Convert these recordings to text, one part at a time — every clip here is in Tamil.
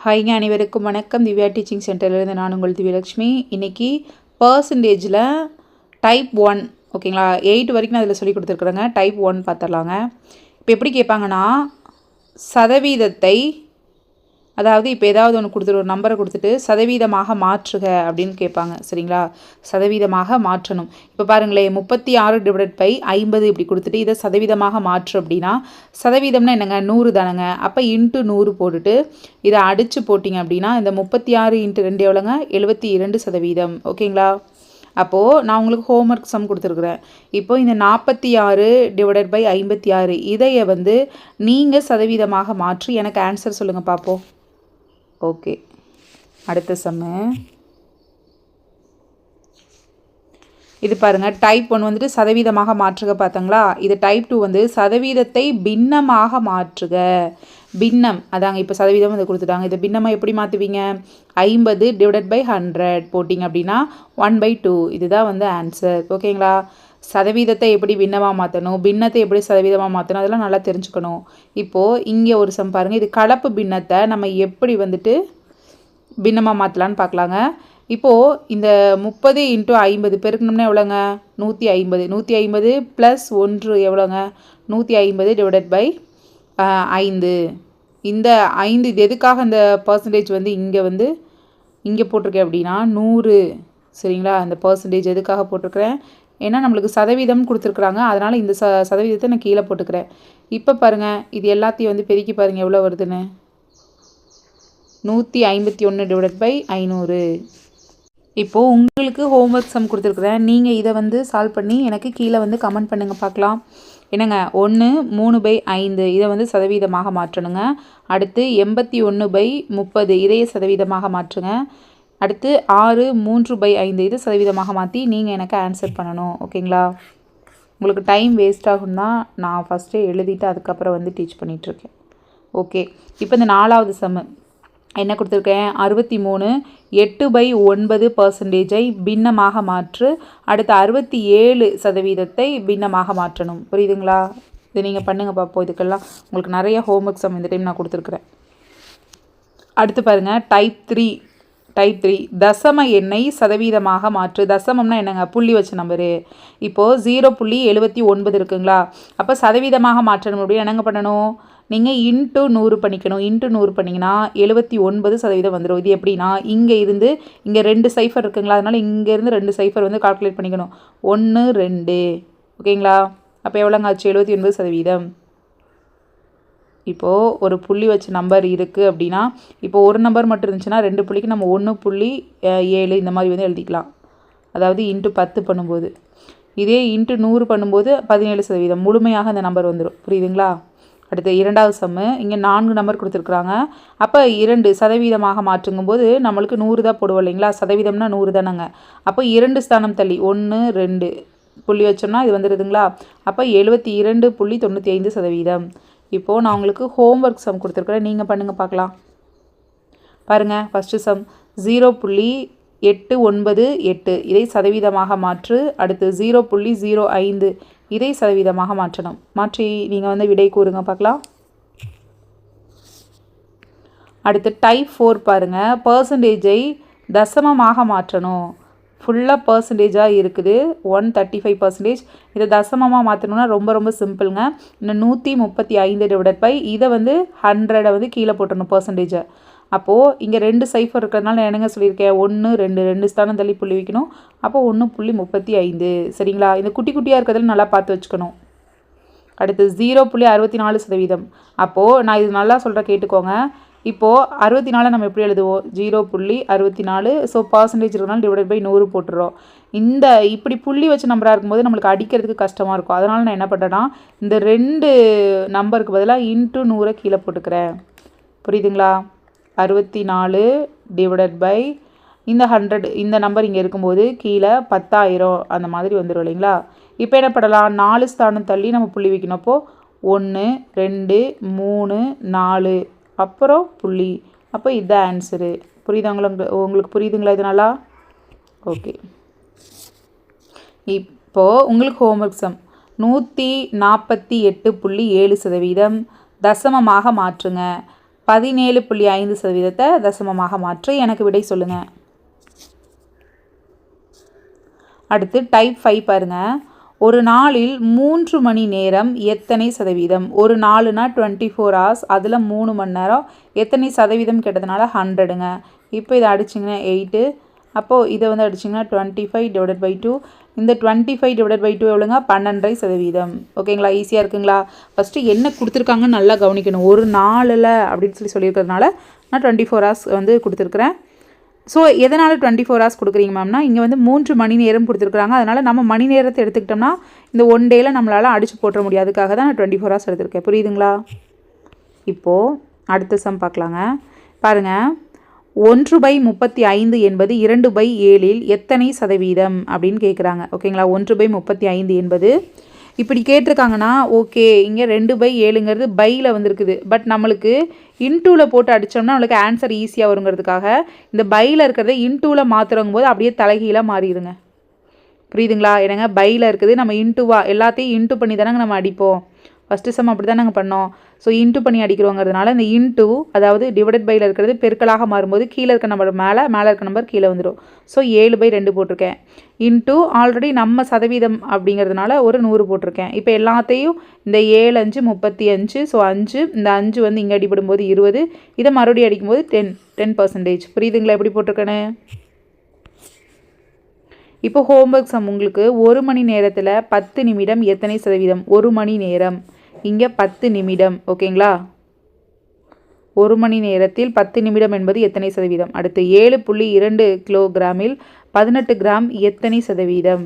ஹாய்ங்க, அனைவருக்கும் வணக்கம். திவ்யா டீச்சிங் சென்டர்லேருந்து நான் உங்கள் திவ்யலக்ஷ்மி. இன்றைக்கி பர்சன்டேஜில் டைப் 1 ஓகேங்களா, 8 வரைக்கும் நான் அதில் சொல்லி கொடுத்துருக்குறேங்க. டைப் 1 பார்த்துடலாங்க. இப்போ எப்படி கேட்பாங்கன்னா, சதவீதத்தை, அதாவது இப்போ ஏதாவது ஒன்று கொடுத்துட்டு ஒரு நம்பரை கொடுத்துட்டு சதவீதமாக மாற்றுக அப்படின்னு கேட்பாங்க. சரிங்களா, சதவீதமாக மாற்றணும். இப்போ பாருங்களேன், 36/50 இப்படி கொடுத்துட்டு இதை சதவீதமாக மாற்று அப்படின்னா, சதவீதம்னா என்னங்க, 100 தானேங்க. அப்போ இன்ட்டு 100 போட்டுட்டு இதை அடித்து போட்டிங்க அப்படின்னா இந்த 36 × 2 எவ்வளோங்க, 72%. ஓகேங்களா. அப்போது நான் உங்களுக்கு ஹோம்ஒர்க் சம் கொடுத்துருக்குறேன். இப்போ இந்த 46/56 இதையை வந்து நீங்கள் சதவீதமாக மாற்றி எனக்கு ஆன்சர் சொல்லுங்கள் பார்ப்போம். ஓகே, அடுத்த சம்மு இது பாருங்கள். டைப் 1 வந்துட்டு சதவீதமாக மாற்றுக பார்த்தாங்களா. இது டைப் 2 வந்து சதவீதத்தை பின்னமாக மாற்றுக. பின்னம் அதாங்க, இப்போ சதவீதம் இதை கொடுத்துட்டாங்க. இதை பின்னமாக எப்படி மாற்றுவீங்க, 50/100 போட்டிங்க அப்படின்னா 1/2. இதுதான் வந்து ஆன்சர். ஓகேங்களா. சதவீதத்தை எப்படி பின்னமாக மாற்றணும், பின்னத்தை எப்படி சதவீதமாக மாற்றணும், அதெல்லாம் நல்லா தெரிஞ்சுக்கணும். இப்போது இங்கே ஒரு சம் பாருங்கள். இது கலப்பு பின்னத்தை நம்ம எப்படி வந்துட்டு பின்னமாக மாற்றலான்னு பார்க்கலாங்க. இப்போது இந்த 30 × 50 பெருக்கணும்னா எவ்வளோங்க, 150. 150 + 1 எவ்வளோங்க, 150/5. இந்த 5 இது எதுக்காக இந்த பர்சன்டேஜ் வந்து இங்கே போட்டிருக்கேன் அப்படின்னா 100. சரிங்களா. இந்த பர்சன்டேஜ் எதுக்காக போட்டிருக்கிறேன், ஏன்னா நம்மளுக்கு சதவீதம் கொடுத்துருக்குறாங்க. அதனால் இந்த சதவீதத்தை நான் கீழே போட்டுக்கிறேன். இப்போ பாருங்கள், இது எல்லாத்தையும் வந்து பெருக்கி பாருங்கள் எவ்வளோ வருதுன்னு, 151/500. இப்போது உங்களுக்கு ஹோம்ஒர்க் சம் கொடுத்துருக்குறேன். நீங்கள் இதை வந்து சால்வ் பண்ணி எனக்கு கீழே வந்து கமெண்ட் பண்ணுங்கள் பார்க்கலாம். என்னங்க, 1 3/5 இதை வந்து சதவீதமாக மாற்றணுங்க. அடுத்து 81/30 இதையே சதவீதமாக மாற்றுங்க. அடுத்து 6 3/5 இதை சதவீதமாக மாற்றி நீங்கள் எனக்கு ஆன்சர் பண்ணணும். ஓகேங்களா. உங்களுக்கு டைம் வேஸ்ட் ஆகும் தான் நான் ஃபஸ்ட்டே எழுதிட்டு அதுக்கப்புறம் வந்து டீச் பண்ணிகிட்ருக்கேன். ஓகே, இப்போ இந்த 4வது சம்மு என்ன கொடுத்துருக்கேன், 63 8/9% பின்னமாக மாற்று. அடுத்து 67% பின்னமாக மாற்றணும். புரியுதுங்களா. இது நீங்கள் பண்ணுங்கள் பார்ப்போம். இதுக்கெல்லாம் உங்களுக்கு நிறைய ஹோம்ஒர்க் சம் இந்த டைம் நான் கொடுத்துருக்குறேன். அடுத்து பாருங்கள், டைப் 3 தசம எண்ணை சதவீதமாக மாற்று. தசமம்னா என்னங்க, புள்ளி வச்ச நம்பரு. இப்போது 0.79 இருக்குங்களா. அப்போ சதவீதமாக மாற்றணும் அப்படின்னு என்னங்க பண்ணணும், நீங்கள் இன்ட்டு 100 பண்ணிக்கணும். இன்ட்டு 100 பண்ணிங்கன்னா 79% வந்துடும். இது எப்படின்னா, இங்கே 2 சைஃபர் இருக்குங்களா, அதனால் இங்கேருந்து 2 சைஃபர் வந்து கால்குலேட் பண்ணிக்கணும். 1 2 ஓகேங்களா. அப்போ எவ்வளோங்க ஆச்சு, 79%. இப்போது ஒரு புள்ளி வச்ச நம்பர் இருக்குது அப்படின்னா, இப்போது ஒரு நம்பர் மட்டும் இருந்துச்சுன்னா 2 புள்ளிக்கு நம்ம 1.7 இந்த மாதிரி வந்து எழுதிக்கலாம். அதாவது இன்ட்டு 10 பண்ணும்போது. இதே இன்ட்டு 100 பண்ணும்போது 17% முழுமையாக அந்த நம்பர் வந்துடும். புரியுதுங்களா. அடுத்து 2வது சம்மு. இங்கே 4 நம்பர் கொடுத்துருக்குறாங்க. அப்போ 2 சதவீதமாக மாற்றுங்கும்போது நம்மளுக்கு 100 தான் போடுவோம் இல்லைங்களா. சதவீதம்னா 100 தானேங்க. அப்போ 2 ஸ்தானம் தள்ளி 1 2 புள்ளி வச்சோம்னா இது வந்துடுதுங்களா. அப்போ 72.95%. இப்போது நான் உங்களுக்கு ஹோம்ஒர்க் சம் கொடுத்துருக்குறேன், நீங்கள் பண்ணுங்கள் பார்க்கலாம். பாருங்கள், ஃபஸ்ட்டு சம் 0.898 இதை சதவீதமாக மாற்று. அடுத்து 0.05 இதை சதவீதமாக மாற்றணும். மாற்றி நீங்கள் வந்து விடை கூறுங்க பார்க்கலாம். அடுத்து டைப் 4 பாருங்கள். பர்சன்டேஜை தசமமாக மாற்றணும். ஃபுல்லாக பர்சன்டேஜாக இருக்குது 135%. இதை தசமமாக மாற்றணும்னா ரொம்ப ரொம்ப சிம்பிளுங்க. இந்த 135/5 இதை வந்து 100 வந்து கீழே போட்டணும் பர்சன்டேஜை. அப்போது இங்கே 2 சைஃபர் இருக்கிறதுனால நான் என்னங்க சொல்லியிருக்கேன், 1 2 ஸ்தானம் தள்ளி புள்ளி வைக்கணும். அப்போ 1.35. சரிங்களா. இந்த குட்டி குட்டியாக இருக்கிறதுல நல்லா பார்த்து வச்சுக்கணும். அடுத்து 0.64%. அப்போது நான் இது நல்லா சொல்கிற கேட்டுக்கோங்க. இப்போது 64 நம்ம எப்படி எழுதுவோம், 0.64. ஸோ பர்சன்டேஜ் இருக்கனால /100 போட்டுறோம். இந்த இப்படி புள்ளி வச்ச நம்பராக இருக்கும்போது நம்மளுக்கு அடிக்கிறதுக்கு கஷ்டமாக இருக்கும். அதனால் நான் என்ன பண்ணுறேன்னா, இந்த 2 நம்பருக்கு பதிலாக இன்ட்டு 100 கீழே போட்டுக்கிறேன். புரியுதுங்களா. 64 இந்த 100 இந்த நம்பர் இங்கே இருக்கும்போது கீழே 10,000 அந்த மாதிரி வந்துடும் இல்லைங்களா. இப்போ என்ன பண்ணலாம், 4 ஸ்தானம் தள்ளி நம்ம புள்ளி வைக்கணும். அப்போது 1 2 3 4 அப்புறம் புள்ளி. அப்போ இதுதான் ஆன்சரு. புரியுதாங்களா, உங்களுக்கு புரியுதுங்களா இதனால. ஓகே, இப்போது உங்களுக்கு ஹோம்ஒர்க் சம் 148.7% தசமமாக மாற்றுங்க. 17.5% தசமமாக மாற்று. எனக்கு விடை சொல்லுங்கள். அடுத்து டைப் 5 பாருங்கள். ஒரு நாளில் 3 மணி நேரம் எத்தனை சதவீதம்? ஒரு நாளுனா 24 hours, அதில் 3 மணி நேரம் எத்தனை சதவீதம் கேட்டதுனால 100ங்க. இப்போ இதை அடிச்சிங்கன்னா 8, அப்போது இதை வந்து அடிச்சிங்கன்னா 25/2. இந்த 25/2 எவ்வளோங்க? 12.5%. ஓகேங்களா? ஈஸியாக இருக்குங்களா? ஃபஸ்ட்டு என்ன கொடுத்துருக்காங்கன்னு நல்லா கவனிக்கணும். ஒரு நாளில் அப்படின்னு சொல்லியிருக்கிறதுனால நான் 24 hours வந்து கொடுத்துருக்குறேன். ஸோ எதனால் 24 hours கொடுக்குறீங்க மேம்னா, இங்கே வந்து 3 மணி நேரம் கொடுத்துருக்குறாங்க. அதனால் நம்ம மணி நேரத்தை எடுத்துக்கிட்டோம்னா இந்த ஒன் டேயில் நம்மளால் அடித்து போட்டுற முடியாது. அதுக்காக தான் நான் 24 hours எடுத்திருக்கேன். புரியுதுங்களா? இப்போது அடுத்த சம் பார்க்கலாங்க. பாருங்கள், 1/35 என்பது 2/7 எத்தனை சதவீதம் அப்படின்னு கேட்குறாங்க. ஓகேங்களா? 1/35 என்பது இப்படி கேட்டிருக்காங்கன்னா ஓகே, இங்கே 2/7ங்கிறது பையில் வந்திருக்குது. பட் நம்மளுக்கு இன்டூவில் போட்டு அடித்தோம்னா நம்மளுக்கு ஆன்சர் ஈஸியாக வருங்கிறதுக்காக இந்த பையில் இருக்கிறத இன்டூவில் மாற்றுறங்கும் போது அப்படியே தலைகீழாக மாறிடுங்க. புரியுதுங்களா? என்னங்க, பையில் இருக்குது, நம்ம இன்டூவாக எல்லாத்தையும் இன்டூ பண்ணி தானங்க நம்ம அடிப்போம். ஃபஸ்ட்டு சம் அப்படி தான் நாங்கள் பண்ணோம். ஸோ இன்டூ பண்ணி அடிக்கிறோங்கிறதுனால இந்த இன்டூ, அதாவது டிவைடட் பையில் இருக்கிறது பெருக்கலாக மாறும்போது கீழே இருக்க நம்பர் மேலே இருக்க நம்பர் கீழே வந்துடும். ஸோ 7/2 போட்டிருக்கேன். இன்டூ ஆல்ரெடி நம்ம சதவீதம் அப்படிங்கிறதுனால ஒரு 100 போட்டிருக்கேன். இப்போ எல்லாத்தையும் இந்த 7 5 35. ஸோ 5, இந்த 5 வந்து இங்கே அடிப்படும்போது 20, இதை மறுபடியும் அடிக்கும்போது 10%. புரியுதுங்களா எப்படி போட்டிருக்கேன்னு? இப்போ ஹோம்ஒர்க் சம் உங்களுக்கு. 1 மணி நேரத்தில் 10 நிமிடம் எத்தனை சதவீதம்? 1 மணி நேரம், இங்கே 10 நிமிடம். ஓகேங்களா? 1 மணி நேரத்தில் 10 நிமிடம் என்பது எத்தனை சதவீதம்? அடுத்து 7.2 கிலோகிராமில் 18 கிராம் எத்தனை சதவீதம்?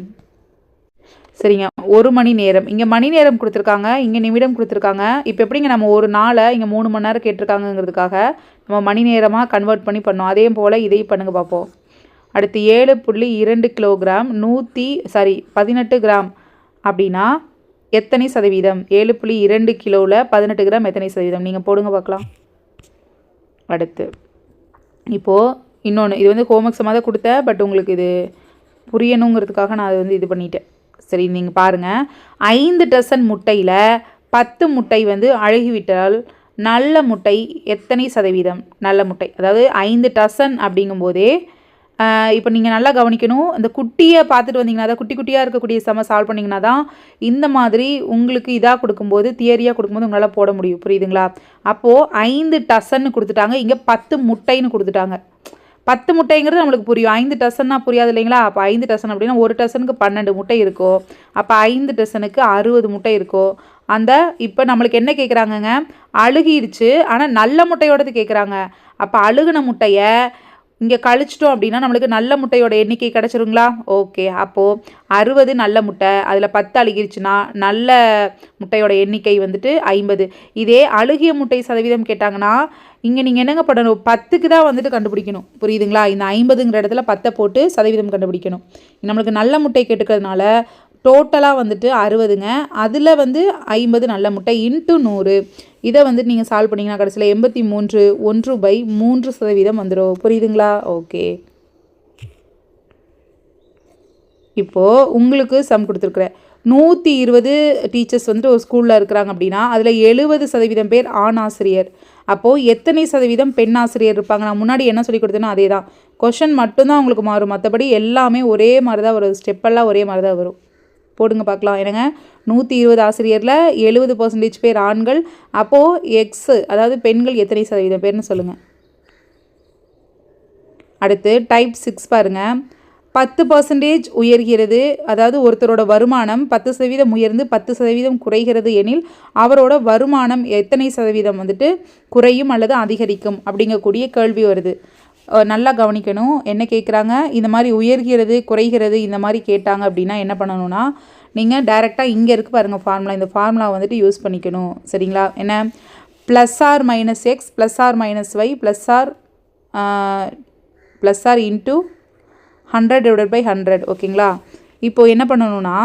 சரிங்க, 1 மணி நேரம், இங்கே மணி நேரம் கொடுத்துருக்காங்க, இங்கே நிமிடம் கொடுத்துருக்காங்க. இப்போ எப்படிங்க நம்ம ஒரு நாளை இங்கே 3 மணி நேரம் கேட்டிருக்காங்கிறதுக்காக நம்ம மணி நேரமாக கன்வெர்ட் பண்ணோம். அதே போல் இதையும் பண்ணுங்க பார்ப்போம். அடுத்து 7.2 கிலோகிராம் 18 கிராம் அப்படின்னா எத்தனை சதவீதம்? 7.2 கிலோவில் 18 கிராம் எத்தனை சதவீதம்? நீங்கள் போடுங்க பார்க்கலாம். அடுத்து இப்போது இன்னொன்று, இது வந்து ஹோம்ஒர்க் சம்மாக தான் கொடுத்தேன். பட் உங்களுக்கு இது புரியணுங்கிறதுக்காக நான் அது வந்து இது பண்ணிட்டேன். சரி, நீங்கள் பாருங்கள். 5 டசன் முட்டையில் 10 முட்டை வந்து அழுகிவிட்டால் நல்ல முட்டை எத்தனை சதவீதம்? நல்ல முட்டை, அதாவது 5 டசன் அப்படிங்கும்போதே இப்போ நீங்கள் நல்லா கவனிக்கணும். அந்த குட்டியை பார்த்துட்டு வந்தீங்கன்னா தான், குட்டி குட்டியாக இருக்கக்கூடிய சம சால்வ் பண்ணிங்கன்னா தான் இந்த மாதிரி உங்களுக்கு இதாக கொடுக்கும்போது, தியரியாக கொடுக்கும்போது உங்களால் போட முடியும். புரியுதுங்களா? அப்போது 5 டசன்னு கொடுத்துட்டாங்க, இங்கே 10 முட்டைன்னு கொடுத்துட்டாங்க. 10 முட்டைங்கிறது நம்மளுக்கு புரியும். 5 டசன்னா புரியாது இல்லைங்களா? அப்போ 5 டசன் அப்படின்னா ஒரு டசனுக்கு 12 முட்டை இருக்கும். அப்போ 5 டசனுக்கு 60 முட்டை இருக்கும். அந்த இப்போ நம்மளுக்கு என்ன கேட்குறாங்கங்க? அழுகிடுச்சு, ஆனால் நல்ல முட்டையோடது கேட்குறாங்க. அப்போ அழுகின முட்டையை இங்கே கழிச்சிட்டோம் அப்படின்னா நம்மளுக்கு நல்ல முட்டையோட எண்ணிக்கை கிடச்சிருங்களா? ஓகே, அப்போது 60 நல்ல முட்டை, அதில் 10 அழுகிருச்சுன்னா நல்ல முட்டையோட எண்ணிக்கை வந்துட்டு 50. இதே அழுகிய முட்டை சதவீதம் கேட்டாங்கன்னா இங்கே நீங்கள் என்னங்க பண்ணணும்? 10க்கு தான் வந்துட்டு கண்டுபிடிக்கணும். புரியுதுங்களா? இந்த 50ங்கிற இடத்துல 10 போட்டு சதவீதம் கண்டுபிடிக்கணும். நம்மளுக்கு நல்ல முட்டை கேட்டுக்கிறதுனால டோட்டலாக வந்துட்டு 60ங்க, அதில் வந்து 50 நல்ல முட்டை இன்ட்டு 100. இதை வந்துட்டு நீங்கள் சால்வ் பண்ணிங்கன்னா கடைசியில் 83 1/3% வந்துடும். புரியுதுங்களா? ஓகே, இப்போது உங்களுக்கு சம் கொடுத்துருக்குறேன். 120 டீச்சர்ஸ் வந்துட்டு ஒரு ஸ்கூலில் இருக்கிறாங்க அப்படின்னா அதில் 70% பேர் ஆண் ஆசிரியர். அப்போது எத்தனை சதவீதம் பெண் ஆசிரியர் இருப்பாங்க? நான் முன்னாடி என்ன சொல்லி கொடுத்தேனோ அதே தான். கொஷன் மட்டும்தான் உங்களுக்கு மாறும், மற்றபடி எல்லாமே ஒரே மாதிரி தான் வரும். ஸ்டெப்பெல்லாம் ஒரே மாதிரி தான் வரும். போடுங்க பார்க்கலாம். என்னங்க, 120 ஆசிரியரில் 70% பேர் ஆண்கள். அப்போது எக்ஸு, அதாவது பெண்கள் எத்தனை சதவீதம் பேர்னு சொல்லுங்கள். அடுத்து டைப் 6 பாருங்கள். 10% உயர்கிறது, அதாவது ஒருத்தரோட வருமானம் 10% உயர்ந்து 10% குறைகிறது எனில் அவரோட வருமானம் எத்தனை சதவீதம் வந்துட்டு குறையும் அல்லது அதிகரிக்கும் அப்படிங்கக்கூடிய கேள்வி வருது. நல்லா கவனிக்கணும். என்ன கேட்குறாங்க? இந்த மாதிரி உயர்கிறது குறைகிறது இந்த மாதிரி கேட்டாங்க அப்படின்னா என்ன பண்ணணும்னா, நீங்கள் டைரெக்டாக இங்கே இருக்குது பாருங்கள் ஃபார்முலா, இந்த ஃபார்முலா வந்துட்டு யூஸ் பண்ணிக்கணும். சரிங்களா? என்ன, +r-x +r-y +r இன்ட்டு 100/100. ஓகேங்களா? இப்போது என்ன பண்ணணும்னா,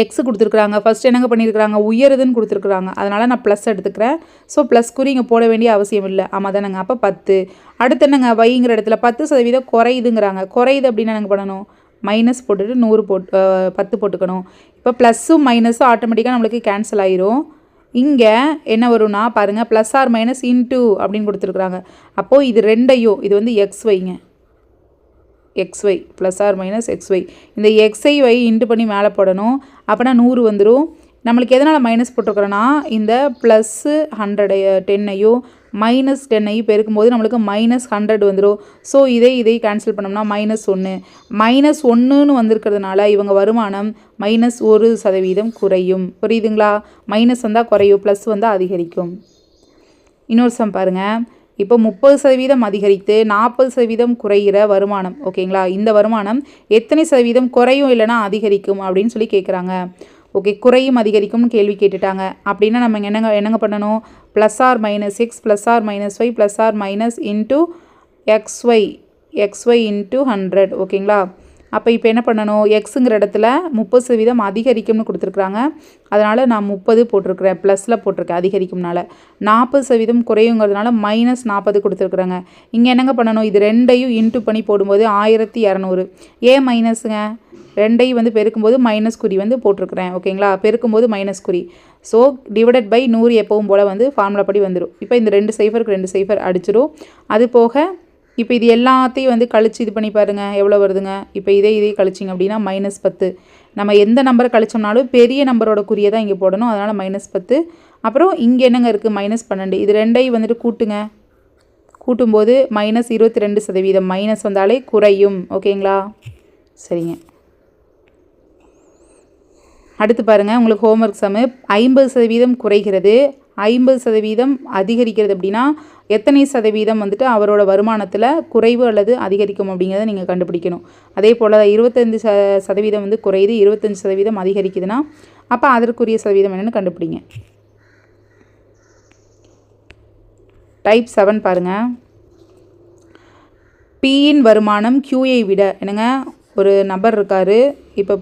எக்ஸ் கொடுத்துருக்குறாங்க. ஃபஸ்ட் என்னங்க பண்ணியிருக்கிறாங்க? உயருதுன்னு கொடுத்துருக்குறாங்க. அதனால் நான் ப்ளஸ் எடுத்துக்கிறேன். ஸோ ப்ளஸ் குறி இங்கே போட வேண்டிய அவசியம் இல்லை. ஆமாம் தானேங்க? அப்போ 10. அடுத்து என்னங்க, வைங்கிற இடத்துல 10% குறையுதுங்கிறாங்க. குறையுது அப்படின்னா என்னங்க பண்ணணும்? மைனஸ் போட்டுட்டு 10 போட்டுக்கணும். இப்போ ப்ளஸ்ஸும் மைனஸும் ஆட்டோமேட்டிக்காக நம்மளுக்கு கேன்சல் ஆயிரும். இங்கே என்ன வரும்னா பாருங்கள் ப்ளஸ் ஆர் மைனஸ் இன்டூ அப்படின்னு கொடுத்துருக்குறாங்க. அப்போது இது ரெண்டையும் இது வந்து எக்ஸ்ஒய்ங்க, x y plus r minus x y, இந்த எக்ஸ்ஐ இன்ட்டு பண்ணி மேலே போடணும். அப்போனா 100 வந்துடும். நம்மளுக்கு எதனால் மைனஸ் போட்டிருக்கிறோன்னா இந்த ப்ளஸ்ஸு 10ஐயும் மைனஸ் 10ஐயும் பெருக்கும்போது நம்மளுக்கு -100 வந்துடும். ஸோ இதை கேன்சல் பண்ணோம்னா -1 -1ன்னு வந்திருக்கிறதுனால இவங்க வருமானம் -1% குறையும். புரியுதுங்களா? மைனஸ் வந்தால் குறையும், ப்ளஸ் வந்தால் அதிகரிக்கும். இன்னொரு சம் பாருங்கள். இப்போ 30% அதிகரித்து 40% குறைகிற வருமானம், ஓகேங்களா? இந்த வருமானம் எத்தனை சதவீதம் குறையும் இல்லைனா அதிகரிக்கும் அப்படின்னு சொல்லி கேட்குறாங்க. ஓகே, குறையும் அதிகரிக்கும்னு கேள்வி கேட்டுட்டாங்க. அப்படின்னா நம்ம என்னங்க பண்ணணும்? Plus r minus x plus r minus y plus r minus into x y into 100, ஓகேங்களா? அப்போ இப்போ என்ன பண்ணணும்? எக்ஸுங்கிற இடத்துல 30% அதிகரிக்கும்னு கொடுத்துருக்குறாங்க. அதனால் நான் 30 போட்டிருக்கிறேன், ப்ளஸில் போட்டிருக்கேன் அதிகரிக்கும்னால. 40% குறையுங்கிறதுனால -40 கொடுத்துருக்குறாங்க. இங்கே என்னங்க பண்ணணும்? இது ரெண்டையும் இன்ட்டு பண்ணி போடும்போது 1200. ஏன் மைனஸுங்க? ரெண்டையும் வந்து பெருக்கும்போது மைனஸ் குறி வந்து போட்டிருக்கிறேன், ஓகேங்களா? பெருக்கும்போது மைனஸ் குறி. ஸோ டிவைடட் பை 100 எப்பவும் போல் வந்து ஃபார்முலா படி வந்துடும். இப்போ இந்த 2 சைஃபருக்கு 2 சைஃபர் அடிச்சிடும். அது போக இப்போ இது எல்லாத்தையும் வந்து கழிச்சு இது பண்ணி பாருங்கள் எவ்வளோ வருதுங்க. இப்போ இதை கழிச்சிங்க அப்படின்னா -10. நம்ம எந்த நம்பரை கழிச்சோம்னாலும் பெரிய நம்பரோட குறியை தான் இங்கே போடணும். அதனால் -10. அப்புறம் இங்கே என்னங்க இருக்குது? -12. இது ரெண்டையும் வந்துட்டு கூட்டுங்க. கூட்டும்போது -22%. மைனஸ் வந்தாலே குறையும், ஓகேங்களா? சரிங்க. அடுத்து பாருங்கள், உங்களுக்கு ஹோம்ஒர்க் சம்மு. 50% குறைகிறது, 50% அதிகரிக்கிறது அப்படின்னா எத்தனை சதவீதம் வந்துட்டு அவரோட வருமானத்தில் குறைவு அல்லது அதிகரிக்கும் அப்படிங்கிறத நீங்கள் கண்டுபிடிக்கணும். அதே போல் 25% வந்து குறையுது, 25% அதிகரிக்குதுன்னா அப்போ அதற்குரிய சதவீதம் என்னென்னு கண்டுபிடிங்க. டைப் 7 பாருங்கள். பியின் வருமானம் கியூயை விட, என்னங்க ஒரு நபர் இருக்கார். இப்போ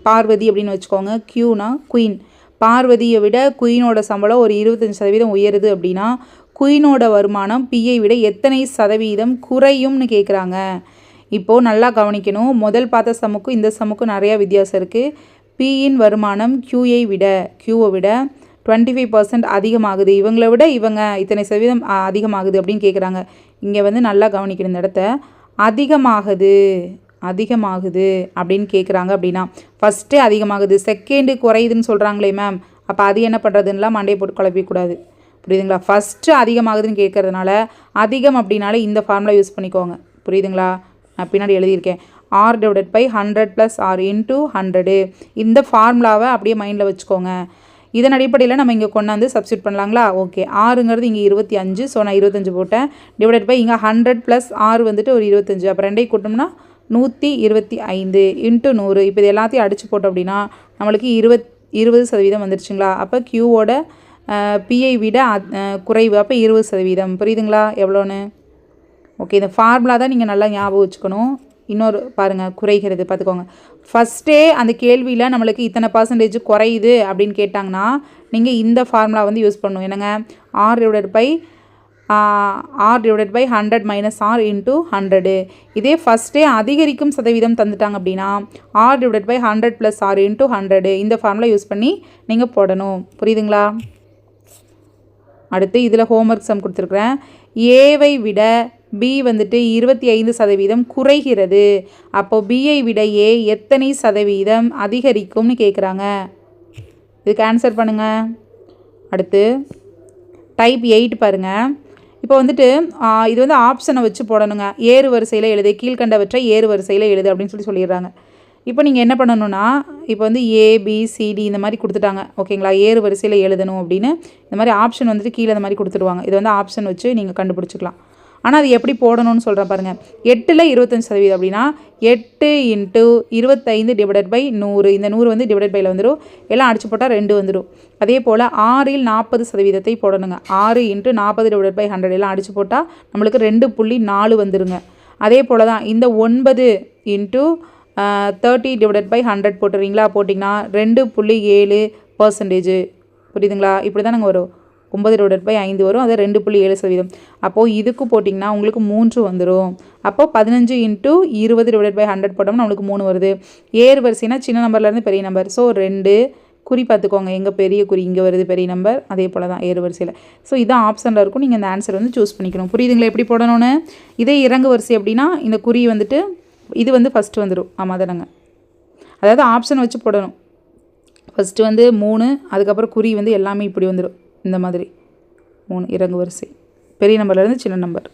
பார்வதி அப்படின்னு வச்சுக்கோங்க. கியூனா குயின். பார்வதியை விட குயினோட சம்பளம் ஒரு 25% உயருது அப்படின்னா குயினோட வருமானம் பியை விட எத்தனை சதவீதம் குறையும்னு கேட்குறாங்க. இப்போது நல்லா கவனிக்கணும். முதல் பார்த்த சம்முக்கும் இந்த சம்முக்கும் நிறையா வித்தியாசம் இருக்குது. பியின் வருமானம் கியூவை விட 25% அதிகமாகுது, இவங்களை விட இவங்க இத்தனை சதவீதம் அதிகமாகுது அப்படின்னு கேட்குறாங்க. இங்கே வந்து நல்லா கவனிக்கணும். இந்த இடத்த அதிகமாகுது அப்படின்னு கேட்குறாங்க அப்படின்னா ஃபஸ்ட்டே அதிகமாகுது, செகண்டு குறையுதுன்னு சொல்கிறாங்களே மேம், அப்போ அது என்ன பண்ணுறதுன்னெலாம் மண்டையை போட்டு குழப்பிக்கூடாது. புரியுதுங்களா? ஃபஸ்ட்டு அதிகமாகுதுன்னு கேட்குறதுனால அதிகம் அப்படின்னாலே இந்த ஃபார்முலா யூஸ் பண்ணிக்கோங்க. புரியுதுங்களா? நான் பின்னாடி எழுதியிருக்கேன். R/100 + R × 100. இந்த ஃபார்முலாவை அப்படியே மைண்டில் வச்சுக்கோங்க. இதன் அடிப்படையில் நம்ம இங்கே கொண்டாந்து சப்ஸ்டியூட் பண்ணலாங்களா? ஓகே, ஆறுங்கிறது இங்கே 25. ஸோ நான் 25 போட்டேன். டிவைடட் பை இங்கே 100 + R வந்துட்டு ஒரு 25. அப்போ ரெண்டையும் கூட்டோம்னா 125 × 100. இப்போ இது எல்லாத்தையும் அடித்து போட்டோம் அப்படின்னா நம்மளுக்கு 20% வந்துருச்சுங்களா? அப்போ கியூவோட பிஐ விட குறைவு, அப்போ 20%. புரியுதுங்களா எவ்வளோன்னு? ஓகே, இந்த ஃபார்முலா தான் நீங்கள் நல்லா ஞாபகம் வச்சுக்கணும். இன்னொரு பாருங்கள், குறைகிறது பார்த்துக்கோங்க. ஃபஸ்ட்டே அந்த கேள்வியில் நம்மளுக்கு இத்தனை % குறையுது அப்படின்னு கேட்டாங்கன்னா நீங்கள் இந்த ஃபார்முலா வந்து யூஸ் பண்ணணும். என்னங்க? R/100 - R × 100. இதே ஃபஸ்ட்டே அதிகரிக்கும் சதவீதம் தந்துட்டாங்க அப்படின்னா R/100 + R × 100. இந்த ஃபார்முலா யூஸ் பண்ணி நீங்கள் போடணும். புரியுதுங்களா? அடுத்து இதில் ஹோம்ஒர்க் சம் கொடுத்துருக்குறேன். ஏவை விட பி வந்துட்டு 25% குறைகிறது. அப்போது பியை விட ஏ எத்தனை சதவீதம் அதிகரிக்கும்னு கேட்குறாங்க. இதுக்கு ஆன்சர் பண்ணுங்கள். அடுத்து டைப் 8 பாருங்கள். இப்போ வந்துட்டு இது வந்து ஆப்ஷனை வச்சு போடணுங்க. ஏறு வரிசையில் எழுது, கீழ்கண்டவற்றை ஏறு வரிசையில் எழுது அப்படின்னு சொல்லிடுறாங்க. இப்போ நீங்கள் என்ன பண்ணணும்னா இப்போ வந்து ABCD இந்த மாதிரி கொடுத்துட்டாங்க, ஓகேங்களா? ஏறு வரிசையில் எழுதணும் அப்படின்னு இந்த மாதிரி ஆப்ஷன் வந்துட்டு கீழே இந்த மாதிரி கொடுத்துருவாங்க. இது வந்து ஆப்ஷன் வச்சு நீங்கள் கண்டுபிடிச்சிக்கலாம். ஆனால் அது எப்படி போடணும்னு சொல்கிறேன் பாருங்கள். 8ல் 25% அப்படின்னா 8 × 25 / 100. இந்த 100 வந்து டிவைடட் பையில் வந்துடும். எல்லாம் அடிச்சு போட்டால் 2 வந்துடும். அதே போல் 6ல் 40% போடணுங்க. 6 × 40 / 100 எல்லாம் அடிச்சு போட்டால் நம்மளுக்கு 2.4 வந்துடுங்க. அதே போல் தான் இந்த 9 × 30 / 100 போட்டுறீங்களா? போட்டிங்கன்னா 2.7%. புரியுதுங்களா? இப்படி தான் நாங்கள் வரும். 9 / 5 வரும், அது 2.7%. அப்போது இதுக்கு போட்டிங்கன்னா உங்களுக்கு 3 வந்துடும். அப்போது 15 × 20 / 100 போட்டோம்னா நம்மளுக்கு 3 வருது. ஏறு வரிசைனா சின்ன நம்பர்லேருந்து பெரிய நம்பர். ஸோ 2 குறி பார்த்துக்கோங்க, எங்கே பெரிய குறி இங்கே வருது பெரிய நம்பர், அதே போல் தான் ஏறு வரிசையில். ஸோ இதான் ஆப்ஷனில் இருக்கும். நீங்கள் இந்த ஆன்சர் வந்து சூஸ் பண்ணிக்கணும். புரியுதுங்களா எப்படி போடணும்னு? இதே இறங்கு வரிசை அப்படின்னா இந்த குறி வந்துட்டு இது வந்து ஃபஸ்ட்டு வந்துடும். ஆமாம் தானங்க, அதாவது ஆப்ஷன் வச்சு போடணும். ஃபஸ்ட்டு வந்து 3, அதுக்கப்புறம் குறி வந்து எல்லாமே இப்படி வந்துடும். இந்த மாதிரி 3 இறங்கு வரிசை, பெரிய நம்பர்லேருந்து சின்ன நம்பர்.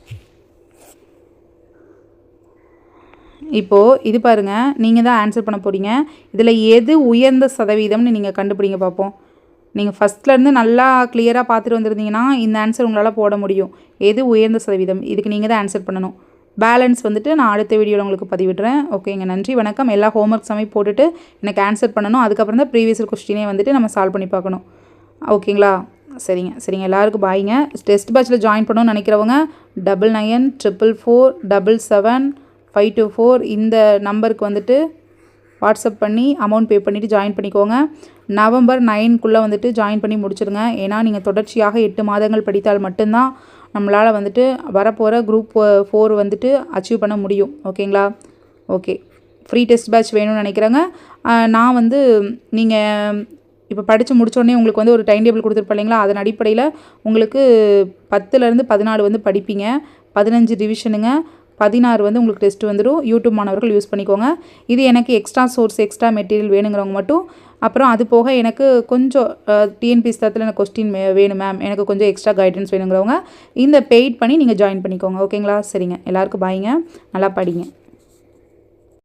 இப்போது இது பாருங்கள், நீங்கள் தான் ஆன்சர் பண்ண போகிறீங்க. இதில் எது உயர்ந்த சதவீதம்னு நீங்கள் கண்டுபிடிங்க பார்ப்போம். நீங்கள் ஃபஸ்ட்லேருந்து நல்லா கிளியராக பார்த்துட்டு வந்திருந்தீங்கன்னா இந்த ஆன்சர் உங்களால் போட முடியும். எது உயர்ந்த சதவீதம், இதுக்கு நீங்கள் தான் ஆன்சர் பண்ணணும். பேலன்ஸ் வந்துட்டு நான் அடுத்த வீடியோவில் உங்களுக்கு பதிவிடுறேன். ஓகேங்க, நன்றி வணக்கம். எல்லா ஹோம்ஒர்க் சமையல் போட்டுட்டு எனக்கு ஆன்சர் பண்ணணும். அதுக்கப்புறம் தான் ப்ரீவியஸ் கொஸ்டினே வந்துட்டு நம்ம சால்வ் பண்ணி பார்க்கணும். ஓகேங்களா? சரிங்க எல்லாருக்கும் பாய்ங்க. டெஸ்ட் பேட்சில் ஜாயின் பண்ணணும்னு நினைக்கிறவங்க 9944777524 இந்த நம்பருக்கு வந்துட்டு வாட்ஸ்அப் பண்ணி அமௌண்ட் பே பண்ணிவிட்டு ஜாயின் பண்ணிக்கோங்க. நவம்பர் 9க்குள்ளே வந்துட்டு ஜாயின் பண்ணி முடிச்சிடுங்க. ஏன்னா நீங்கள் தொடர்ச்சியாக 8 மாதங்கள் படித்தால் மட்டும்தான் நம்மளால் வந்துட்டு வரப்போகிற குரூப் 4 வந்துட்டு அச்சீவ் பண்ண முடியும். ஓகேங்களா? ஓகே, ஃப்ரீ டெஸ்ட் பேட்ச் வேணும்னு நினைக்கிறேங்க. நான் வந்து நீங்கள் இப்போ படித்து முடித்தோடனே உங்களுக்கு வந்து ஒரு டைம் டேபிள் கொடுத்துருப்பேன் இல்லைங்களா, அதன் அடிப்படையில் உங்களுக்கு 10லேருந்து 14 வந்து படிப்பீங்க, 15 ரிவிஷனுங்க, 16 வந்து உங்களுக்கு டெஸ்ட் வந்துடும். யூடியூப் மாணவர்கள் யூஸ் பண்ணிக்கோங்க. இது எனக்கு எக்ஸ்ட்ரா சோர்ஸ், எக்ஸ்ட்ரா மெட்டீரியல் வேணுங்கிறவங்க மட்டும். அப்புறம் அது போக எனக்கு கொஞ்சம் டிஎன்பிஎஸ்சி தரத்தில் எனக்கு கொஸ்டின் வேணும் மேம், எனக்கு கொஞ்சம் எக்ஸ்ட்ரா கைடன்ஸ் வேணுங்கிறவங்க இந்த பெய்ட் பண்ணி நீங்கள் ஜாயின் பண்ணிக்கோங்க. ஓகேங்களா? சரிங்க, எல்லாருக்கும் பாய்ங்க. நல்லா படிங்க.